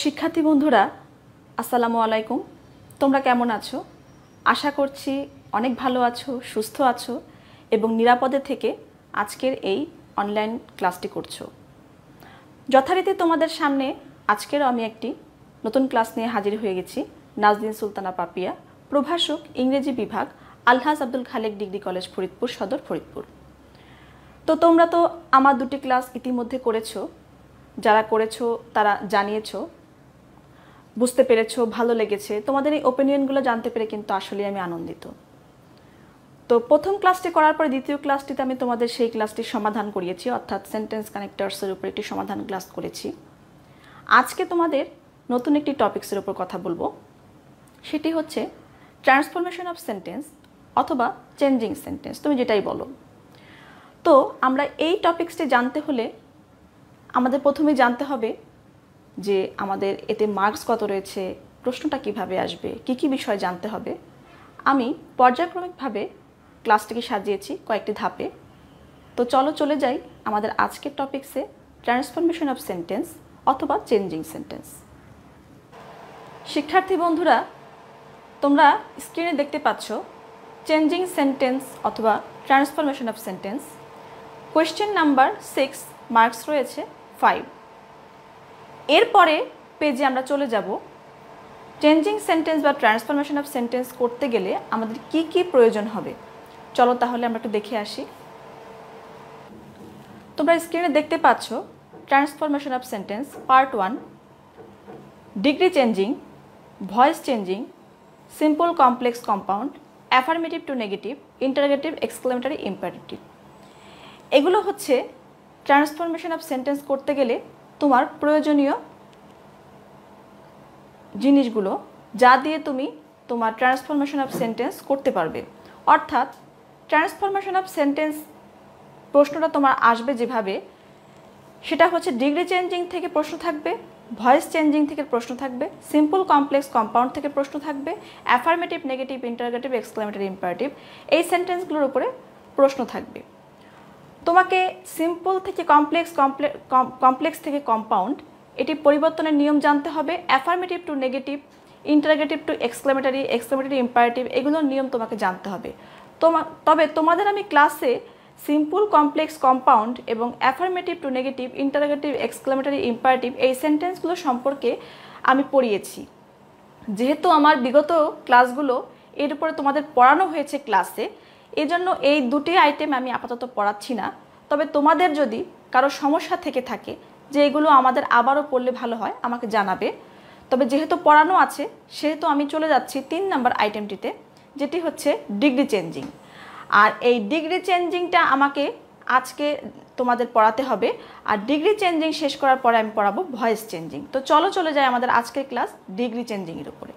শিক্ষার্থী বন্ধুরা আসসালামু আলাইকুম। তোমরা কেমন আছো? আশা করছি অনেক ভালো আছো, সুস্থ আছো এবং নিরাপদে থেকে আজকের এই অনলাইন ক্লাসটি করছো। যথারীতি তোমাদের সামনে আজকেরও আমি একটি নতুন ক্লাস নিয়ে হাজির হয়ে গেছি। নাজনীন সুলতানা পাপিয়া, প্রভাষক, ইংরেজি বিভাগ, আলহাজ আব্দুল খালেক ডিগ্রি কলেজ, ফরিদপুর সদর, ফরিদপুর। তো তোমরা তো আমার দুটি ক্লাস ইতিমধ্যে করেছো। যারা করেছো তারা জানিয়েছো, বুঝতে পেরেছো, ভালো লেগেছে। তোমাদের এই ওপিনিয়নগুলো জানতে পেরে কিন্তু আসলে আমি আনন্দিত। তো প্রথম ক্লাসটি করার পরে দ্বিতীয় ক্লাসটিতে আমি তোমাদের সেই ক্লাসটির সমাধান করিয়েছি, অর্থাৎ সেন্টেন্স কানেক্টরসের উপর একটি সমাধান ক্লাস করেছি। আজকে তোমাদের নতুন একটি টপিক্সের উপর কথা বলবো, সেটি হচ্ছে ট্রান্সফরমেশন অফ সেন্টেন্স অথবা চেঞ্জিং সেন্টেন্স, তুমি যেটাই বলো। তো আমরা এই টপিক্সটি জানতে হলে আমাদের প্রথমেই জানতে হবে যে আমাদের এতে মার্কস কত রয়েছে, প্রশ্নটা কিভাবে আসবে, কি কি বিষয় জানতে হবে। আমি পর্যায়ক্রমিকভাবে ক্লাসটিকে সাজিয়েছি কয়েকটি ধাপে। তো চলো চলে যাই আমাদের আজকের টপিক্সে, ট্রান্সফরমেশন অফ সেন্টেন্স অথবা চেঞ্জিং সেন্টেন্স। শিক্ষার্থী বন্ধুরা, তোমরা স্ক্রিনে দেখতে পাচ্ছ চেঞ্জিং সেন্টেন্স অথবা transformation of sentence. Question number 6, marks রয়েছে 5। এরপরে পেজে আমরা চলে যাব চেঞ্জিং সেন্টেন্স বা ট্রান্সফরমেশন অফ সেন্টেন্স করতে গেলে আমাদের কি কি প্রয়োজন হবে। চলো তাহলে আমরা একটু দেখে আসি। তোমরা স্ক্রিনে দেখতে পাচ্ছ transformation of sentence part 1, degree changing, voice changing, simple complex compound, affirmative to negative, interrogative, exclamatory, imperative. এগুলো হচ্ছে ট্রান্সফরমেশন অফ সেন্টেন্স করতে গেলে তোমার প্রয়োজনীয় জিনিসগুলো, যা দিয়ে তুমি তোমার ট্রান্সফরমেশন অফ সেন্টেন্স করতে পারবে। অর্থাৎ ট্রান্সফরমেশন অফ সেন্টেন্স প্রশ্নটা তোমার আসবে যেভাবে, সেটা হচ্ছে ডিগ্রি চেঞ্জিং থেকে প্রশ্ন থাকবে, ভয়েস চেঞ্জিং থেকে প্রশ্ন থাকবে, সিম্পল কমপ্লেক্স কম্পাউন্ড থেকে প্রশ্ন থাকবে, affirmative, negative, interrogative, exclamatory, imperative, এই সেন্টেন্সগুলোর উপরে প্রশ্ন থাকবে। তোমাকে সিম্পল থেকে কমপ্লেক্স থেকে কম্পাউন্ড, এটি পরিবর্তনের নিয়ম জানতে হবে। Affirmative to negative, interrogative to exclamatory, exclamatory, imperative, এগুলোর নিয়ম তোমাকে জানতে হবে। তবে তোমাদের আমি ক্লাসে সিম্পল কমপ্লেক্স কম্পাউন্ড এবং affirmative to negative, interrogative, exclamatory, imperative এই সেন্টেন্সগুলো সম্পর্কে আমি পড়িয়েছি। যেহেতু আমার বিগত ক্লাসগুলো এর উপরে তোমাদের পড়ানো হয়েছে ক্লাসে, এজন্য এই দুটি আইটেম আমি আপাতত পড়াচ্ছি না। তবে তোমাদের যদি কারো সমস্যা থেকে থাকে যে এগুলো আমাদের আবারও পড়লে ভালো হয়, আমাকে জানাবে। তবে যেহেতু পড়ানো আছে সেহেতু আমি চলে যাচ্ছি 3 নম্বর আইটেমটিতে, যেটি হচ্ছে ডিগ্রি চেঞ্জিং। আর এই ডিগ্রি চেঞ্জিংটা আমাকে আজকে তোমাদের পড়াতে হবে। আর ডিগ্রি চেঞ্জিং শেষ করার পরে আমি পড়াবো ভয়েস চেঞ্জিং। তো চলো চলে যাই আমাদের আজকের ক্লাস ডিগ্রি চেঞ্জিংয়ের উপরে।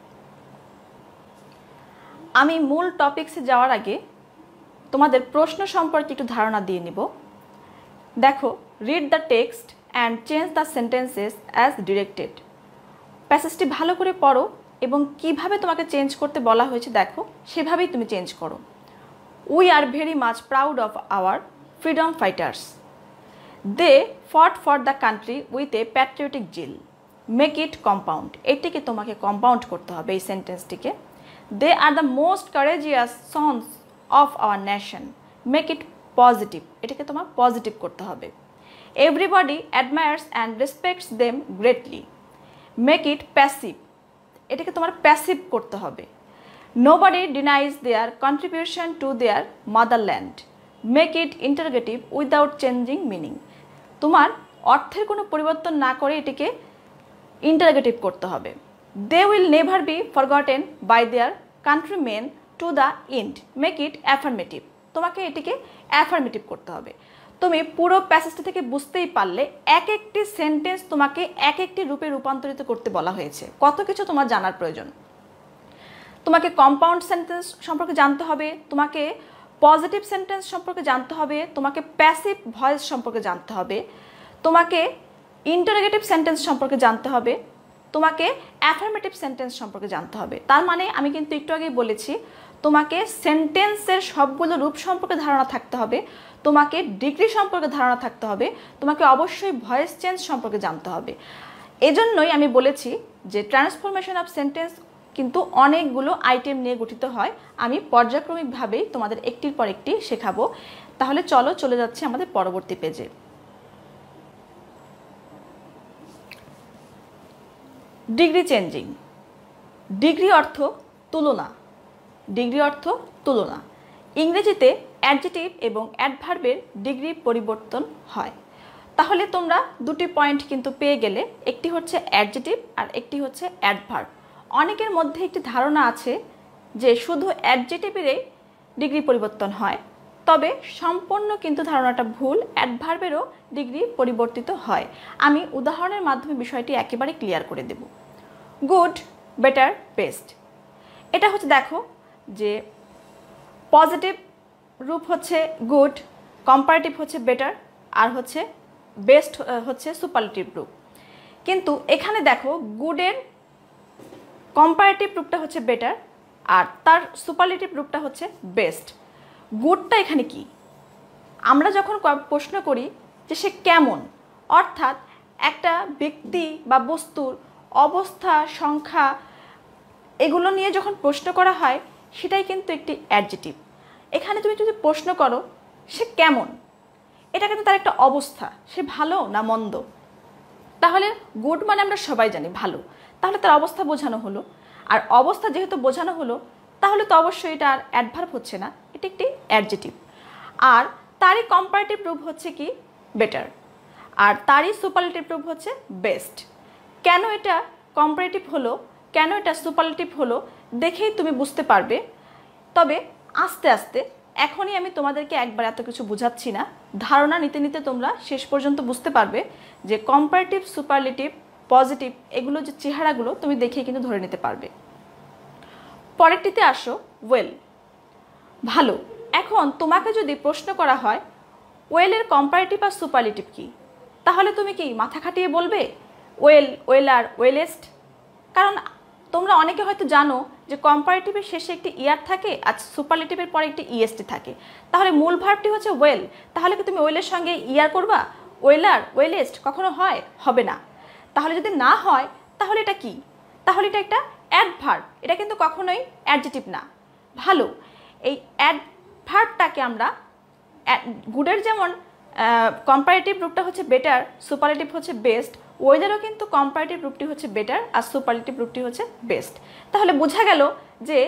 আমি মূল টপিক্সে যাওয়ার আগে তোমাদের প্রশ্ন সম্পর্কে একটু ধারণা দিয়ে নিব। দেখো, read the text and change the sentences as directed. প্যাসেজটি ভালো করে পড়ো এবং কিভাবে তোমাকে চেঞ্জ করতে বলা হয়েছে দেখো, সেভাবেই তুমি চেঞ্জ করো। We are very much proud of our freedom fighters. They fought for the country with a patriotic zeal. Make it compound. এটিকে তোমাকে কম্পাউন্ড করতে হবে এই সেন্টেন্সটিকে। They are the most courageous sons of our nation. Make it positive. এটাকে তোমার positive করতে হবে। Everybody admires and respects them greatly. Make it passive. এটাকে তোমার প্যাসিভ করতে হবে। Nobody denies their contribution to their motherland. Make it interrogative without changing meaning. তোমার অর্থের কোনো পরিবর্তন না করে এটিকে ইন্টারোগেটিভ করতে হবে। They will never be forgotten by their countrymen to the end. Make it affirmative. তোমাকে এটিকে অ্যাফার্মেটিভ করতে হবে। তুমি পুরো প্যাসেজটা থেকে বুঝতেই পারলে এক একটি সেন্টেন্স তোমাকে এক একটি রূপে রূপান্তরিত করতে বলা হয়েছে। কত কিছু তোমার জানার প্রয়োজন। তোমাকে কম্পাউন্ড সেন্টেন্স সম্পর্কে জানতে হবে, তোমাকে পজিটিভ সেন্টেন্স সম্পর্কে জানতে হবে, তোমাকে প্যাসিভ ভয়েস সম্পর্কে জানতে হবে, তোমাকে ইন্টারোগেটিভ সেন্টেন্স সম্পর্কে জানতে হবে, তোমাকে অ্যাফার্মেটিভ সেন্টেন্স সম্পর্কে জানতে হবে। তার মানে আমি কিন্তু একটু আগেই বলেছি, তোমাকে সেন্টেন্সের সবগুলো রূপ সম্পর্কে ধারণা থাকতে হবে, তোমাকে ডিগ্রি সম্পর্কে ধারণা থাকতে হবে, তোমাকে অবশ্যই ভয়েস চেঞ্জ সম্পর্কে জানতে হবে। এজন্যই আমি বলেছি যে ট্রান্সফরমেশন অফ সেন্টেন্স কিন্তু অনেকগুলো আইটেম নিয়ে গঠিত হয়। আমি পর্যায়ক্রমিকভাবেই তোমাদের একটির পর একটি শেখাবো। তাহলে চলো চলে যাচ্ছে আমাদের পরবর্তী পেজে। Degree changing. ডিগ্রি অর্থ তুলনা। ডিগ্রি অর্থ তুলনা। ইংরেজিতে অ্যাডজেটিভ এবং অ্যাডভার্বের ডিগ্রি পরিবর্তন হয়। তাহলে তোমরা দুটি পয়েন্ট কিন্তু পেয়ে গেলে, একটি হচ্ছে অ্যাডজেটিভ আর একটি হচ্ছে অ্যাডভার্ব। অনেকের মধ্যে একটি ধারণা আছে যে শুধু অ্যাডজেটিভেরই ডিগ্রি পরিবর্তন হয়, তবে সম্পূর্ণ কিন্তু ধারণাটা ভুল। অ্যাডভার্বেরও ডিগ্রি পরিবর্তিত হয়। আমি উদাহরণের মাধ্যমে বিষয়টি একেবারে ক্লিয়ার করে দেব। Good, better, best. এটা হচ্ছে দেখো যে পজিটিভ রূপ হচ্ছে গুড, কম্পারেটিভ হচ্ছে বেটার, আর হচ্ছে বেস্ট হচ্ছে সুপারলেটিভ রূপ। কিন্তু এখানে দেখো গুডের কম্পারেটিভ রূপটা হচ্ছে বেটার আর তার সুপারলেটিভ রূপটা হচ্ছে বেস্ট। গুডটা এখানে কি? আমরা যখন প্রশ্ন করি যে সে কেমন, অর্থাৎ একটা ব্যক্তি বা বস্তুর অবস্থা, সংখ্যা, এগুলো নিয়ে যখন প্রশ্ন করা হয় সেটাই কিন্তু একটি অ্যাডজেটিভ। এখানে তুমি যদি প্রশ্ন করো সে কেমন, এটা কিন্তু তার একটা অবস্থা, সে ভালো না মন্দ। তাহলে গুড মানে আমরা সবাই জানি ভালো, তাহলে তার অবস্থা বোঝানো হলো। আর অবস্থা যেহেতু বোঝানো হলো, তাহলে তো অবশ্যই এটা আর অ্যাডভার্ব হচ্ছে না, এটা একটি অ্যাডজেটিভ। আর তারই কম্পারেটিভ রূপ হচ্ছে কি বেটার, আর তারই সুপারলেটিভ রূপ হচ্ছে বেস্ট। কেন এটা কম্পারেটিভ হলো, কেন এটা সুপারলেটিভ হলো, দেখেই তুমি বুঝতে পারবে। তবে আস্তে আস্তে, এখনই আমি তোমাদেরকে একবার এত কিছু বোঝাচ্ছি না, ধারণা নিতে নিতে তোমরা শেষ পর্যন্ত বুঝতে পারবে যে কম্পারেটিভ, সুপারলেটিভ, পজিটিভ, এগুলো যে চেহারাগুলো তুমি দেখেই কিন্তু ধরে নিতে পারবে। পরেরটিতে আসো, ওয়েল, ভালো। এখন তোমাকে যদি প্রশ্ন করা হয় ওয়েলের কম্পারেটিভ আর সুপারলেটিভ কি, তাহলে তুমি কি মাথা খাটিয়ে বলবে ওয়েল, ওয়েলার, ওয়েলেস্ট? কারণ তোমরা অনেকে হয়তো জানো যে কম্পারেটিভের শেষে একটি ইয়ার থাকে আর সুপারলেটিভের পরে একটি ইএসটি থাকে। তাহলে মূল ভার্বটি হচ্ছে ওয়েল, তাহলে কি তুমি ওয়েলের সঙ্গে ইয়ার করবা? ওয়েলার, ওয়েলেস্ট কখনো হয়? হবে না। তাহলে যদি না হয় তাহলে এটা কি? তাহলে এটা একটা অ্যাডভার্ব, এটা কিন্তু কখনোই অ্যাডজেটিভ না। ভালো, এই অ্যাডভার্বটাকে আমরা গুডের যেমন কম্পারেটিভ রূপটা হচ্ছে বেটার, সুপারলেটিভ হচ্ছে বেস্ট, ওয়েলেরও কিন্তু কম্পারেটিভ রূপটি হচ্ছে বেটার আর সুপারলেটিভ রূপটি হচ্ছে বেস্ট। তাহলে বোঝা গেল যে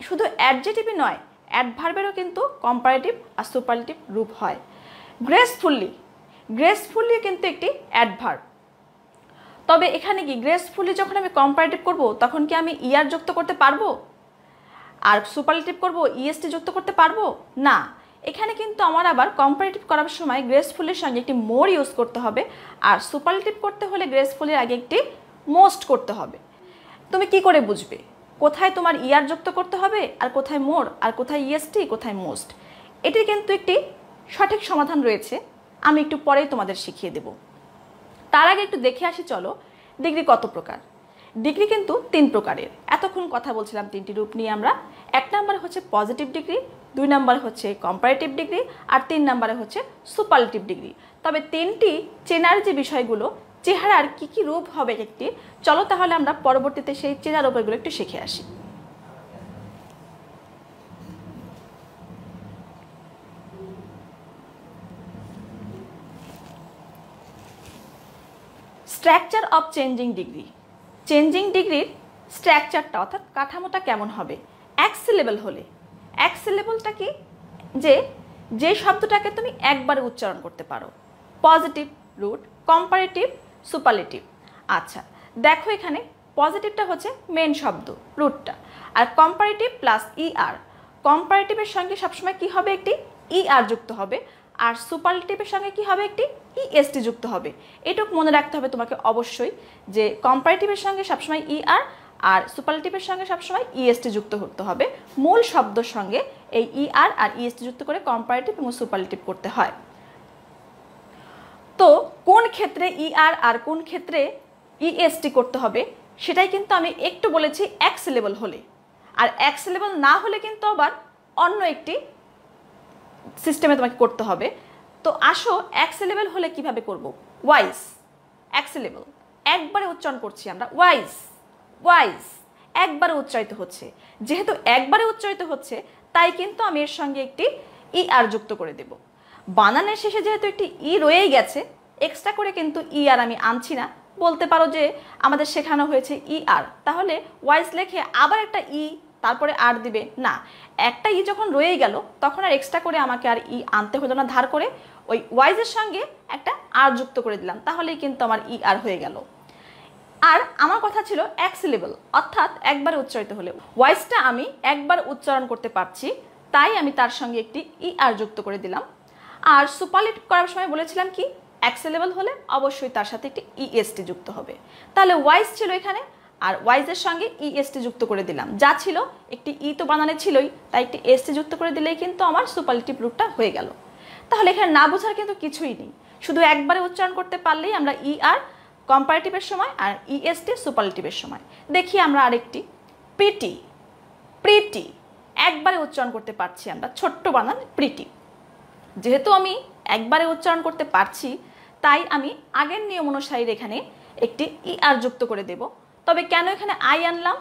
শুধু অ্যাডজেটিভই নয়, অ্যাডভার্বেরও কিন্তু কম্পারেটিভ আর সুপারলেটিভ রূপ হয়। গ্রেসফুলি, গ্রেসফুলি কিন্তু একটি অ্যাডভার্ব। তবে এখানে কি গ্রেসফুলি যখন আমি কম্পারেটিভ করব তখন কি আমি ইয়ার যুক্ত করতে পারবো? আর সুপারলেটিভ করব ইএসটি যুক্ত করতে পারবো না। এখানে কিন্তু আমার আবার কম্পারেটিভ করার সময় গ্রেসফুলের সঙ্গে একটি মোর ইউজ করতে হবে, আর সুপারলেটিভ করতে হলে গ্রেসফুলের আগে একটি মোস্ট করতে হবে। তুমি কি করে বুঝবে কোথায় তোমার ইয়ার যুক্ত করতে হবে আর কোথায় মোর, আর কোথায় ইএসটি, কোথায় মোস্ট? এটির কিন্তু একটি সঠিক সমাধান রয়েছে, আমি একটু পরেই তোমাদের শিখিয়ে দেব। তার আগে একটু দেখে আসি চলো ডিগ্রি কত প্রকার। ডিগ্রি কিন্তু 3 প্রকারের। এতক্ষণ কথা বলছিলাম 3টি রূপ নিয়ে আমরা। 1 নম্বরে হচ্ছে পজিটিভ ডিগ্রি, 2 নম্বরে হচ্ছে কম্পারেটিভ ডিগ্রি, আর 3 নম্বরে হচ্ছে সুপারলেটিভ ডিগ্রি। তবে 3টি চেনার যে বিষয়গুলো, চেহারার কি কি রূপ হবে একটি, চলো তাহলে আমরা পরবর্তীতে সেই চেনার রূপগুলো একটু শিখে আসি। Structure of changing degree. Changing ডিগ্রির স্ট্রাকচারটা অর্থাৎ কাঠামোটা কেমন হবে? এক সিলেবল হলে, এক সিলেবলটা কি? যে শব্দটাকে তুমি একবারে উচ্চারণ করতে পারো। Positive root, comparative, superlative. আচ্ছা দেখো এখানে পজিটিভটা হচ্ছে মেন শব্দ, রুটটা, আর কম্পারেটিভ প্লাস ইআর। কম্পারেটিভের সঙ্গে সবসময় কি হবে? একটি ইআর যুক্ত হবে, আর সুপারলেটিভের সঙ্গে কি হবে? একটি ইএসটি যুক্ত হবে। এটুকু মনে রাখতে হবে তোমাকে অবশ্যই, যে কম্পারেটিভের সঙ্গে সবসময় ইআর আর সুপারলেটিভের সঙ্গে সবসময় ইএসটি যুক্ত করতে হবে। মূল শব্দের সঙ্গে এই ইআর আর ইএসটি যুক্ত করে কম্পারেটিভ এবং সুপারলেটিভ করতে হয়। তো কোন ক্ষেত্রে ইআর আর কোন ক্ষেত্রে ইএসটি করতে হবে সেটাই কিন্তু আমি একটু বলেছি এক সিলেবল হলে, আর এক সিলেবল না হলে কিন্তু আবার অন্য একটি সিস্টেমে তোমাকে করতে হবে। তো আসো এক সিলেবল হলে কিভাবে করব। ওয়াইস, এক সিলেবল, একবারে উচ্চারণ করছি আমরা, ওয়াইজ ওয়াইজ একবারে উচ্চারিত হচ্ছে। যেহেতু একবারে উচ্চারিত হচ্ছে তাই কিন্তু আমি এর সঙ্গে একটি ই আর যুক্ত করে দেব। বানানের শেষে যেহেতু একটি ই রয়েই গেছে, এক্সট্রা করে কিন্তু ই আর আমি আনছি না। বলতে পারো যে আমাদের শেখানো হয়েছে ই আর, তাহলে ওয়াইজ লেখে আবার একটা ই তারপরে আর দিবে না। একটা ই যখন রয়েই গেল তখন আর এক্সট্রা করে আমাকে আর ই আনতে হলো না, ধার করে ওই ওয়াইজের সঙ্গে একটা আর যুক্ত করে দিলাম, তাহলেই কিন্তু আমার ই আর হয়ে গেল। আর আমার কথা ছিল এক সিলেবল, অর্থাৎ একবারে উচ্চারিত হলে। ওয়াইজটা আমি একবার উচ্চারণ করতে পারছি তাই আমি তার সঙ্গে একটি ই আর যুক্ত করে দিলাম। আর সুপারলেটিভ করার সময় বলেছিলাম কি, এক সিলেবল হলে অবশ্যই তার সাথে একটি ইএসটি যুক্ত হবে। তাহলে ওয়াইজ ছিল এখানে, আর ওয়াইজের সঙ্গে ইএসটি যুক্ত করে দিলাম। যা ছিল একটি ই তো বানানে ছিলই, তাই একটি এসটি যুক্ত করে দিলেই কিন্তু আমার সুপারলেটিভ রূপটা হয়ে গেল। তাহলে এখানে না বোঝার কিন্তু কিছুই নেই, শুধু একবারে উচ্চারণ করতে পারলেই আমরা ই আর কম্পারেটিভের সময় আর ইএসটি সুপারলেটিভের সময়। দেখি আমরা আরেকটি, প্রিটি। প্রিটি একবারে উচ্চারণ করতে পারছি আমরা, ছোট্ট বানান প্রিটি। যেহেতু আমি একবারে উচ্চারণ করতে পারছি তাই আমি আগের নিয়ম অনুসারে এখানে একটি ই আর যুক্ত করে দেব। তবে কেন এখানে আই আনলাম,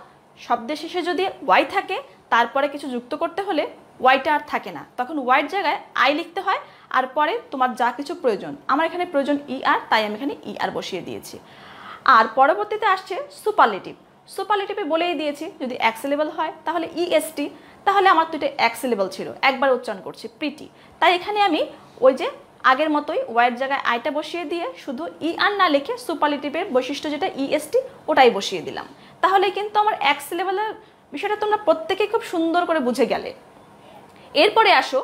শব্দের শেষে যদি ওয়াই থাকে তারপরে কিছু যুক্ত করতে হলে ওয়াইটা আর থাকে না, তখন ওয়াইয়ের জায়গায় আই লিখতে হয়, আর পরে তোমার যা কিছু প্রয়োজন। আমার এখানে প্রয়োজন ই আর, তাই আমি এখানে ই আর বসিয়ে দিয়েছি। আর পরবর্তীতে আসছে সুপারলেটিভ। সুপারলেটিভে বলেই দিয়েছি যদি এক সিলেবল হয় তাহলে ইএসটি, তাহলে আমার তো এটা এক সিলেবল ছিল, একবার উচ্চারণ করছি প্রিটি, তাই এখানে আমি ওই যে আগের মতোই ওয়াইয়ের জায়গায় আইটা বসিয়ে দিয়ে শুধু ই আর না লিখে সুপারলেটিভের বৈশিষ্ট্য যেটা ইএসটি ওটাই বসিয়ে দিলাম। তাহলে কিন্তু আমার এক সিলেবলের বিষয়টা তোমরা প্রত্যেকেই খুব সুন্দর করে বুঝে গেলে। এরপরে আসো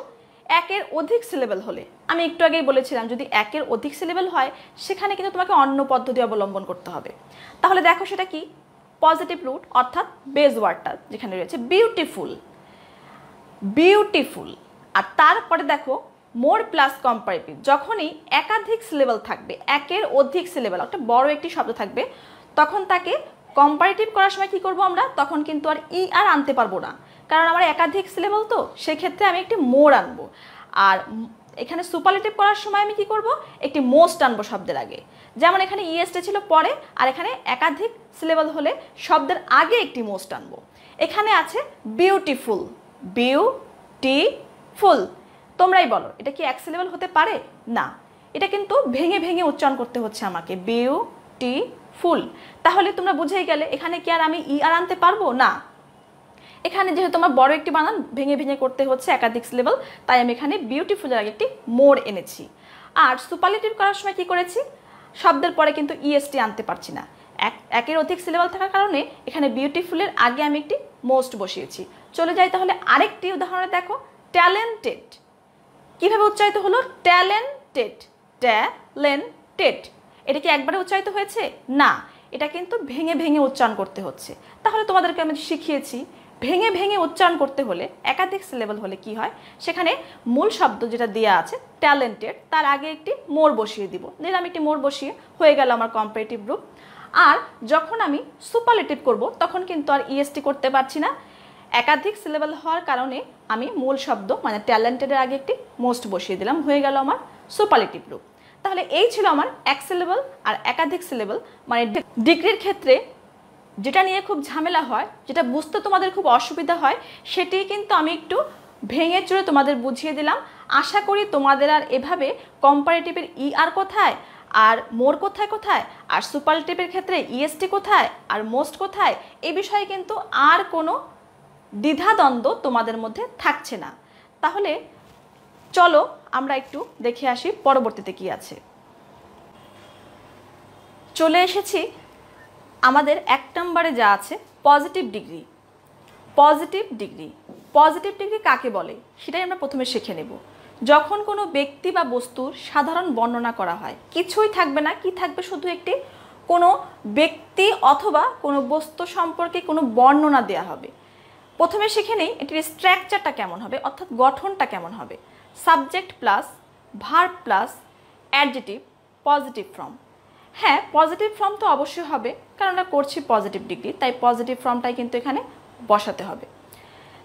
একের অধিক সিলেবল হলে। আমি একটু আগেই বলেছিলাম যদি একের অধিক সিলেবল হয় সেখানে কিন্তু তোমাকে অন্য পদ্ধতি অবলম্বন করতে হবে। তাহলে দেখো সেটা কি, পজিটিভ রুট অর্থাৎ বেস ওয়ার্ডটা যেখানে রয়েছে বিউটিফুল, বিউটিফুল। আর তারপরে দেখো মোর প্লাস কম্পারেটিভ, যখনই একাধিক সিলেবল থাকবে, একের অধিক সিলেবল একটা বড় একটি শব্দ থাকবে, তখন তাকে কম্পারেটিভ করার সময় কি করব আমরা, তখন কিন্তু আর ই আর আনতে পারবো না, কারণ আমার একাধিক সিলেবল তো, সেক্ষেত্রে আমি একটি মোর আনবো। আর এখানে সুপারলেটিভ করার সময় আমি কি করব, একটি মোস্ট আনবো শব্দের আগে। যেমন এখানে ইএসটি ছিল পরে, আর এখানে একাধিক সিলেবল হলে শব্দের আগে একটি মোস্ট আনবো। এখানে আছে বিউটিফুল, বিউটিফুল। তোমরাই বলো এটা কি এক সিলেবল হতে পারে? না, এটা কিন্তু ভেঙে ভেঙে উচ্চারণ করতে হচ্ছে আমাকে, বিউটিফুল। তাহলে তোমরা বুঝেই গেলে এখানে কি আর আমি ই আর আনতে পারবো না। এখানে যেহেতু আমার বড় একটি বানান ভেঙে ভেঙে করতে হচ্ছে একাধিক সিলেবল, তাই আমি এখানে বিউটিফুলের আগে একটি মোর এনেছি। আর সুপারলেটিভ করার সময় কি করেছি, শব্দের পরে কিন্তু ইএসটি আনতে পারছি না, একের অধিক সিলেবল থাকার কারণে এখানে বিউটিফুলের আগে আমি একটি মোস্ট বসিয়েছি। চলে যাই তাহলে আরেকটি উদাহরণে, দেখো ট্যালেন্টেড। কিভাবে উচ্চারিত হলো, ট্যালেন্টেড, ট্যালেন্টেড। এটা কি একবারে উচ্চারিত হয়েছে? না, এটা কিন্তু ভেঙে ভেঙে উচ্চারণ করতে হচ্ছে। তাহলে তোমাদেরকে আমি শিখিয়েছি ভেঙে ভেঙে উচ্চারণ করতে হলে একাধিক সিলেবল হলে কি হয়, সেখানে মূল শব্দ যেটা দেওয়া আছে ট্যালেন্টেড তার আগে একটি মোর বসিয়ে দিব। দিলাম একটি মোর বসিয়ে, হয়ে গেল আমার কম্পারেটিভ রূপ। আর যখন আমি সুপারলেটিভ করব তখন কিন্তু আর ইএসটি করতে পারছি না, একাধিক সিলেবল হওয়ার কারণে আমি মূল শব্দ মানে ট্যালেন্টেডের আগে একটি মোস্ট বসিয়ে দিলাম, হয়ে গেল আমার সুপারলেটিভ রূপ। তাহলে এই ছিল আমার এক সিলেবল আর একাধিক সিলেবল। মানে ডিগ্রির ক্ষেত্রে যেটা নিয়ে খুব ঝামেলা হয়, যেটা বুঝতে তোমাদের খুব অসুবিধা হয়, সেটি কিন্তু আমি একটু ভেঙে চুরে তোমাদের বুঝিয়ে দিলাম। আশা করি তোমাদের আর এভাবে কম্পারেটিভের ই আর কোথায় আর মোর কোথায় কোথায় আর সুপারলেটিভের ক্ষেত্রে ইএসটি কোথায় আর মোস্ট কোথায়, এই বিষয়ে কিন্তু আর কোনো দ্বিধাদ্বন্দ্ব তোমাদের মধ্যে থাকছে না। তাহলে চলো আমরা একটু দেখে আসি পরবর্তীতে কি আছে। চলে এসেছি আমাদের এক নম্বরে যা আছে positive degree. Positive degree, positive degree কাকে বলে সেটাই আমরা প্রথমে শিখে নেব। যখন কোনো ব্যক্তি বা বস্তুর সাধারণ বর্ণনা করা হয়, কিছুই থাকবে না, কি থাকবে, শুধু একটি কোনো ব্যক্তি অথবা কোনো বস্তু সম্পর্কে কোনো বর্ণনা দেওয়া হবে। প্রথমে শিখে নেই এটির স্ট্রাকচারটা কেমন হবে, অর্থাৎ গঠনটা কেমন হবে। Subject plus verb plus adjective, positive form. হ্যাঁ, পজিটিভ ফর্ম তো অবশ্যই হবে, কারণ আমরা করছি পজিটিভ ডিগ্রি, তাই পজিটিভ ফর্মটাই কিন্তু এখানে বসাতে হবে।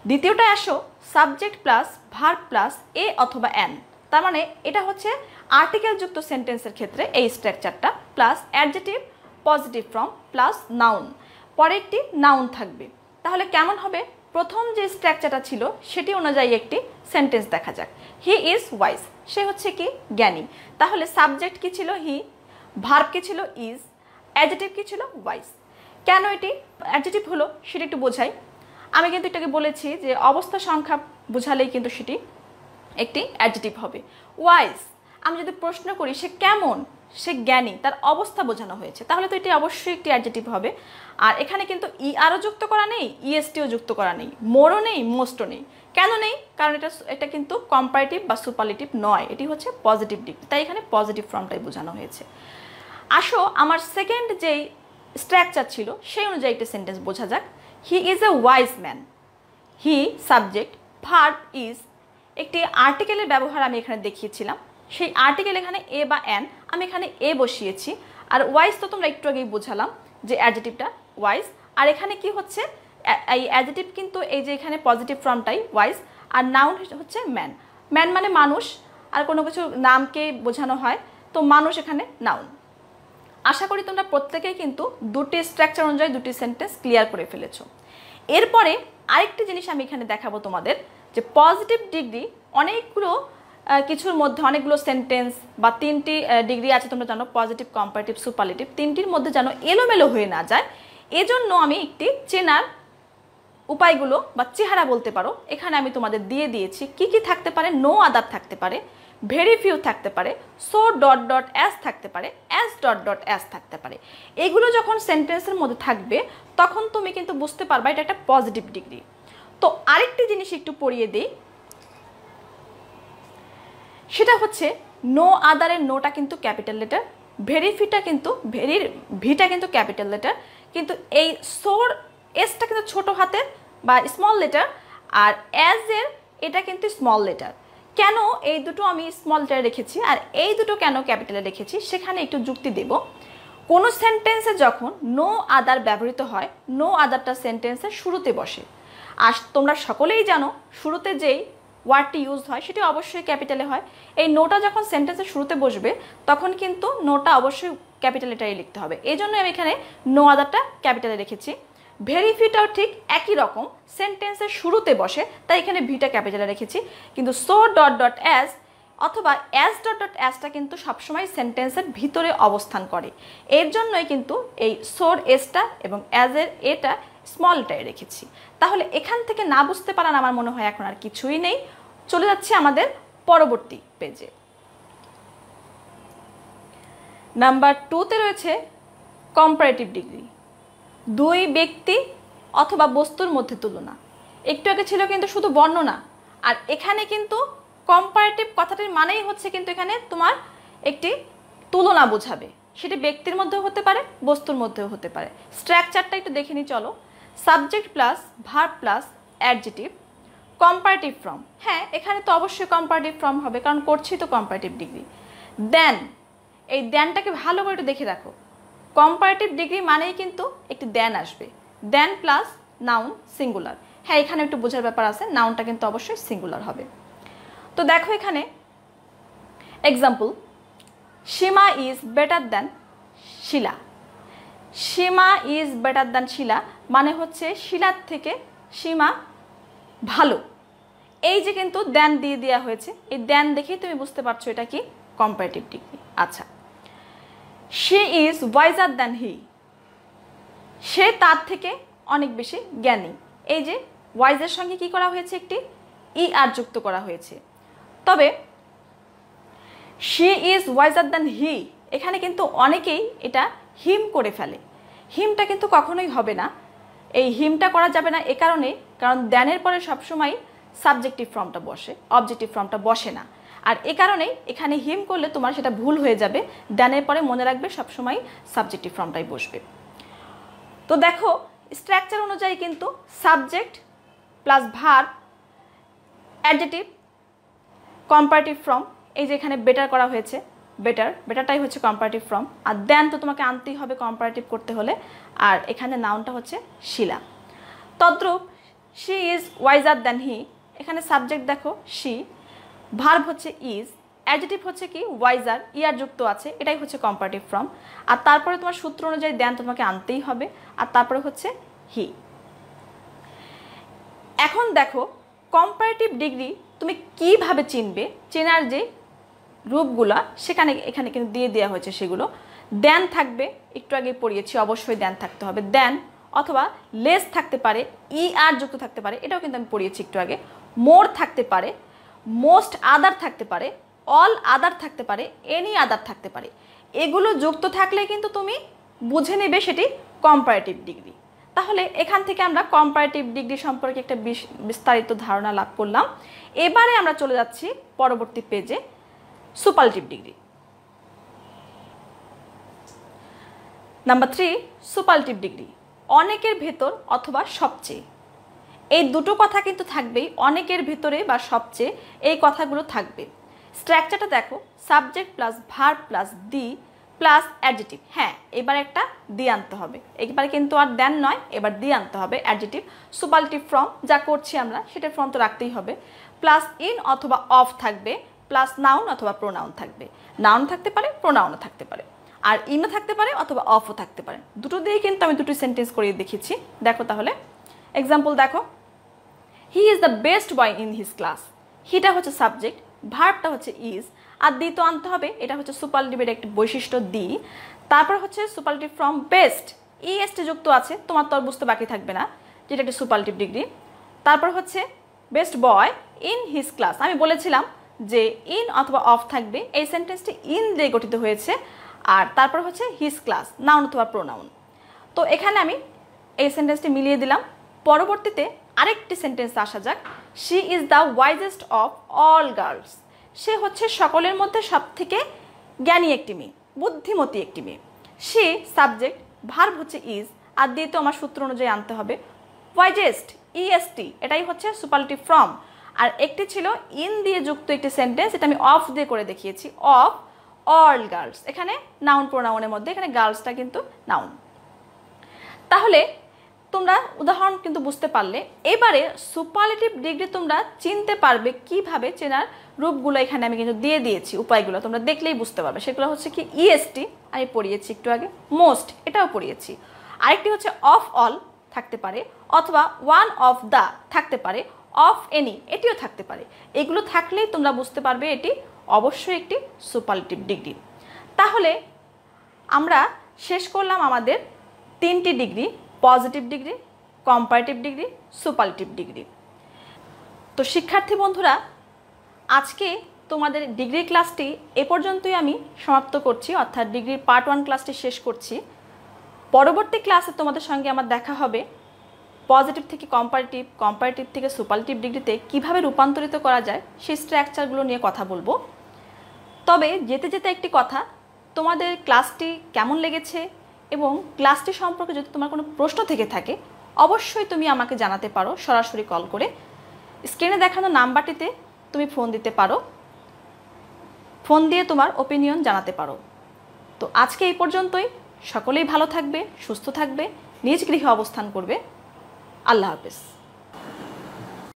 দ্বিতীয়টা আসো সাবজেক্ট প্লাস ভার্ব প্লাস এ অথবা অ্যান, তার মানে এটা হচ্ছে আর্টিকেল যুক্ত সেন্টেন্সের ক্ষেত্রে এই স্ট্রাকচারটা, plus adjective positive form plus noun, পরে একটি নাউন থাকবে। তাহলে কেমন হবে? প্রথম যে স্ট্রাকচারটা ছিল সেটি অনুযায়ী একটি সেন্টেন্স দেখা যাক। হি ইজ ওয়াইজ, সে হচ্ছে কি জ্ঞানী। তাহলে সাবজেক্ট কি ছিল? হি, ভার্ব কি ছিল? ইজ, অ্যাডজেক্টিভ কি ছিল? ওয়াইজ। কেন এটি অ্যাডজেক্টিভ হলো সেটা একটু বোঝাই। আমি কিন্তু এটাকে বলেছি যে অবস্থা সংখ্যা বোঝালেই কিন্তু সেটি একটি অ্যাডজেক্টিভ হবে। ওয়াইজ, আমি যদি প্রশ্ন করি সে কেমন, সে জ্ঞানী, তার অবস্থা বোঝানো হয়েছে, তাহলে তো এটি অবশ্যই একটি অ্যাডজেক্টিভ হবে। আর এখানে কিন্তু আরও যুক্ত করা নেই, ইএসটিও যুক্ত করা নেই, মোরও নেই, মোস্টও নেই। কেন নেই? কারণ এটা কিন্তু কম্পারেটিভ বা সুপারলেটিভ নয়, এটি হচ্ছে পজিটিভ ডিগ্রি, তাই এখানে পজিটিভ ফর্মটাই বোঝানো হয়েছে। আসো আমার সেকেন্ড যেই স্ট্রাকচার ছিল সেই অনুযায়ী একটি সেন্টেন্স বোঝা যাক। He is a wise man. He subject, verb is, একটি আর্টিকেলের ব্যবহার আমি এখানে দেখিয়েছিলাম। সেই আর্টিকেল এখানে এ বা অ্যান, আমি এখানে এ বসিয়েছি। আর ওয়াইজ তো তোমরা একটু আগেই বোঝালাম যে অ্যাডজেক্টিভটা ওয়াইজ। আর এখানে কি হচ্ছে? এই অ্যাডজেক্টিভ কিন্তু এই যে এখানে পজিটিভ ফর্মটাই ওয়াইজ, আর নাউন হচ্ছে ম্যান। ম্যান মানে মানুষ, আর কোনো কিছু নামকে বোঝানো হয়, তো মানুষ এখানে নাউন। আশা করি তোমরা প্রত্যেকেই কিন্তু দুটি স্ট্রাকচার অনুযায়ী দুটি সেন্টেন্স ক্লিয়ার করে ফেলেছো। এরপরে আরেকটি জিনিস আমি এখানে দেখাবো তোমাদের, যে পজিটিভ ডিগ্রি অনেকগুলো কিছুর মধ্যে অনেকগুলো সেন্টেন্স বা তিনটি ডিগ্রি আছে, তোমরা জানো পজিটিভ, কম্পারেটিভ, সুপারলেটিভ, তিনটির মধ্যে যেন এলোমেলো হয়ে না যায়, এজন্য আমি একটি চেনার উপায়গুলো বা চেহারা বলতে পারো এখানে আমি তোমাদের দিয়ে দিয়েছি। কি কি থাকতে পারে? নো আদার থাকতে পারে, ভেরি ফিউ থাকতে পারে, সো ডট ডট অ্যাজ থাকতে পারে, অ্যাজ ডট ডট অ্যাজ থাকতে পারে। এগুলো যখন সেন্টেন্সের মধ্যে থাকবে তখন তুমি কিন্তু বুঝতে পারবা এটা একটা পজিটিভ ডিগ্রি। তো আরেকটি জিনিস একটু পড়িয়ে দিই, সেটা হচ্ছে নো আদারের নোটা কিন্তু ক্যাপিটাল লেটার, ভিটা কিন্তু ক্যাপিটাল লেটার, কিন্তু এই সোর এসটা কিন্তু ছোট হাতের বা স্মল লেটার, আর অ্যাজ এর এটা কিন্তু স্মল লেটার। কেন এই দুটো আমি স্মল লেটারে রেখেছি আর এই দুটো কেন ক্যাপিটালে রেখেছি সেখানে একটু যুক্তি দেব। কোনো সেন্টেন্সে যখন নো আদার ব্যবহৃত হয়, নো আদারটা সেন্টেন্সের শুরুতে বসে। আর তোমরা সকলেই জানো শুরুতে যেই ওয়ার্ডটি ইউজ হয় সেটি অবশ্যই ক্যাপিটালে হয়। এই নোটা যখন সেন্টেন্সের শুরুতে বসবে তখন কিন্তু নোটা অবশ্যই ক্যাপিটাল লেটারে লিখতে হবে, এই জন্য আমি এখানে নো আদারটা ক্যাপিটালে রেখেছি। ভেরিফিটাও ঠিক একই রকম, সেন্টেন্সের শুরুতে বসে, তাই এখানে ভিটা ক্যাপিটালে রেখেছি। কিন্তু সো ডট ডট অ্যাজ অথবা অ্যাজ ডট ডট অ্যাজটা কিন্তু সবসময় সেন্টেন্সের ভিতরে অবস্থান করে, এর জন্যই কিন্তু এই সোর এসটা এবং অ্যাজের এটা স্মলটাই রেখেছি। তাহলে এখান থেকে না বুঝতে পারেন আমার মনে হয় এখন আর কিছুই নেই। চলে যাচ্ছে আমাদের পরবর্তী পেজে। নাম্বার 2তে রয়েছে কম্পারেটিভ ডিগ্রি, দুই ব্যক্তি অথবা বস্তুর মধ্যে তুলনা। একটু আগে ছিল কিন্তু শুধু বর্ণনা, আর এখানে কিন্তু কম্পারেটিভ কথাটির মানেই হচ্ছে কিন্তু এখানে তোমার একটি তুলনা বোঝাবে, সেটি ব্যক্তির মধ্যেও হতে পারে, বস্তুর মধ্যেও হতে পারে। স্ট্রাকচারটা একটু দেখে নিই চলো। Subject plus verb plus adjective, comparative form. হ্যাঁ, এখানে তো অবশ্যই কম্পারেটিভ ফর্ম হবে, কারণ করছি তো কম্পারেটিভ ডিগ্রি। দেন, এই দেনটাকে ভালো করে একটু দেখে রাখো। কম্পারেটিভ ডিগ্রি মানেই কিন্তু একটি দেন আসবে, দেন প্লাস নাউন সিঙ্গুলার। হ্যাঁ, এখানে একটু বোঝার ব্যাপার আছে, নাউনটা কিন্তু অবশ্যই সিঙ্গুলার হবে। তো দেখো এখানে example, Seema is better than Shila. Seema is better than Shila মানে হচ্ছে শিলার থেকে সীমা ভালো। এই যে কিন্তু দেন দিয়ে দেওয়া হয়েছে, এই দেন দেখেই তুমি বুঝতে পারছো এটা কি কম্পারেটিভ ডিগ্রি। আচ্ছা, she is wiser than he, সে তার থেকে অনেক বেশি জ্ঞানী। এই যে ওয়াইজের সঙ্গে কি করা হয়েছে, একটি ই আর যুক্ত করা হয়েছে। তবে শি ইজ ওয়াইজার দ্যান হি, এখানে কিন্তু অনেকেই এটা হিম করে ফেলে। হিমটা কিন্তু কখনোই হবে না, এই হিমটা করা যাবে না এ কারণে, কারণ দেনের পরে সবসময় সাবজেক্টিভ ফর্মটা বসে, অবজেক্টিভ ফর্মটা বসে না। আর এ কারণেই এখানে হিম করলে তোমার সেটা ভুল হয়ে যাবে, দেনের পরে মনে রাখবে সবসময় সাবজেক্টিভ ফর্মটাই বসবে। তো দেখো স্ট্রাকচার অনুযায়ী কিন্তু subject plus verb adjective comparative form, এই যে এখানে বেটার করা হয়েছে, বেটারটাই হচ্ছে কম্পারেটিভ ফর্ম। আর দেন তো তোমাকে আনতেই হবে কম্পারেটিভ করতে হলে, আর এখানে নাউনটা হচ্ছে শিলা। তদ্রূপ শি ইজ ওয়াইজার দ্যান হি, এখানে সাবজেক্ট দেখো শি, ভার্ব হচ্ছে ইজ, অ্যাডজেক্টিভ হচ্ছে কি ওয়াইজার, ইয়ার যুক্ত আছে, এটাই হচ্ছে কম্পারেটিভ ফর্ম। আর তারপরে তোমার সূত্র অনুযায়ী দেন তোমাকে আনতেই হবে, আর তারপরে হচ্ছে হি। এখন দেখো কম্পারেটিভ ডিগ্রি তুমি কিভাবে চিনবে, চেনার যে রূপগুলা এখানে কিন্তু দিয়ে দেওয়া হয়েছে সেগুলো। দেন থাকবে, একটু আগে পড়িয়েছি, অবশ্যই দেন থাকতে হবে, দেন অথবা লেস থাকতে পারে, ই আর যুক্ত থাকতে পারে, এটাও কিন্তু আমি পড়িয়েছি একটু আগে। মোর থাকতে পারে, মোস্ট আদার থাকতে পারে, অল আদার থাকতে পারে, এনি আদার থাকতে পারে। এগুলো যুক্ত থাকলে কিন্তু তুমি বুঝে নেবে সেটি কম্পারেটিভ ডিগ্রি। তাহলে এখান থেকে আমরা কম্পারেটিভ ডিগ্রি সম্পর্কে একটা বিস্তারিত ধারণা লাভ করলাম। এবারে আমরা চলে যাচ্ছি পরবর্তী পেজে, superlative degree. Number 3, superlative degree, অনেকের ভেতর অথবা সবচেয়ে। এই দুটো কথা কিন্তু থাকবেই, অনেকের ভেতরে বা সবচেয়ে, এই কথাগুলো থাকবে। স্ট্রাকচারটা দেখো, subject plus verb plus the plus adjective. হ্যাঁ, এবার একটা দি আনতে হবে, এবার কিন্তু আর দেন নয়, এবার দি আনতে হবে অ্যাডজেক্টিভ। সুপারলেটিভ ফর্ম যা করছি আমরা সেটা ফর্ম তো রাখতেই হবে। প্লাস ইন অথবা অফ থাকবে, প্লাস নাউন অথবা প্রোনাউন থাকবে। নাউন থাকতে পারে, প্রোনাউনও থাকতে পারে, আর ইনও থাকতে পারে অথবা অফও থাকতে পারে। দুটো দিয়েই কিন্তু আমি দুটো সেন্টেন্স করিয়ে দেখিয়েছি। দেখো তাহলে এক্সাম্পল দেখো, he is the best boy in his class. হিটা হচ্ছে সাবজেক্ট, ভার্বটা হচ্ছে ইজ, আর দি তো আনতে হবে, এটা হচ্ছে সুপারলেটিভের একটি বৈশিষ্ট্য দি। তারপর হচ্ছে সুপারলেটিভ ফর্ম বেস্ট, ইএসটি যুক্ত আছে, তোমার তো আর বুঝতে বাকি থাকবে না যেটা একটি সুপারলেটিভ ডিগ্রি। তারপর হচ্ছে best boy in his class, আমি বলেছিলাম যে ইন অথবা অফ থাকবে, এই সেন্টেন্সটি ইন দিয়ে গঠিত হয়েছে। আর তারপর হচ্ছে হিজ ক্লাস, নাউন অথবা প্রোনাউন। তো এখানে আমি এই সেন্টেন্সটি মিলিয়ে দিলাম। পরবর্তীতে আরেকটি সেন্টেন্স আসা যাক, she is the wisest of all girls. সে হচ্ছে সকলের মধ্যে সব থেকে জ্ঞানী একটি মেয়ে, বুদ্ধিমতী একটি মেয়ে। সে সাবজেক্ট, ভার্ব হচ্ছে ইজ, আর দিয়ে তো আমার সূত্র অনুযায়ী আনতে হবে ওয়াইজেস্ট, ইএসটি, এটাই হচ্ছে সুপারলেটিভ ফর্ম। আর একটি ছিল ইন দিয়ে যুক্ত একটি সেন্টেন্স, এটা আমি অফ দিয়ে করে দেখিয়েছি, অফ অল গার্লস। এখানে নাউন প্রোনাউনের মধ্যে, এখানে গার্লসটা কিন্তু নাউন। তাহলে তোমরা উদাহরণ কিন্তু বুঝতে পারলে। এবারে সুপারলেটিভ ডিগ্রি তোমরা চিনতে পারবে কিভাবে, চেনার রূপগুলো এখানে আমি কিন্তু দিয়ে দিয়েছি, উপায়গুলো তোমরা দেখলেই বুঝতে পারবে। সেগুলো হচ্ছে কি ইএসটি আমি পড়িয়েছি একটু আগে, মোস্ট এটাও পড়িয়েছি, আরেকটি হচ্ছে অফ অল থাকতে পারে, অথবা ওয়ান অফ দ্য থাকতে পারে, অফ এনি এটিও থাকতে পারে। এগুলো থাকলেই তোমরা বুঝতে পারবে এটি অবশ্যই একটি সুপারলেটিভ ডিগ্রি। তাহলে আমরা শেষ করলাম আমাদের 3টি degree, positive degree, comparative degree, superlative degree. তো শিক্ষার্থী বন্ধুরা, আজকে তোমাদের ডিগ্রি ক্লাসটি এ পর্যন্তই আমি সমাপ্ত করছি, অর্থাৎ ডিগ্রির পার্ট 1 ক্লাসটি শেষ করছি। পরবর্তী ক্লাসে তোমাদের সঙ্গে আমার দেখা হবে পজিটিভ থেকে কম্পারেটিভ, কম্পারেটিভ থেকে সুপারলেটিভ ডিগ্রিতে কিভাবে রূপান্তরিত করা যায় সেই স্ট্রাকচারগুলো নিয়ে কথা বলবো। তবে যেতে যেতে একটি কথা, তোমাদের ক্লাসটি কেমন লেগেছে এবং ক্লাসটি সম্পর্কে যদি তোমার কোনো প্রশ্ন থেকে থাকে অবশ্যই তুমি আমাকে জানাতে পারো সরাসরি কল করে। স্ক্রিনে দেখানো নাম্বারটিতে তুমি ফোন দিতে পারো, ফোন দিয়ে তোমার ওপিনিয়ন জানাতে পারো। তো আজকে এই পর্যন্তই। সকলেই ভালো থাকবে, সুস্থ থাকবে, নিজ গৃহে অবস্থান করবে। আল্লাহ হাফেজ।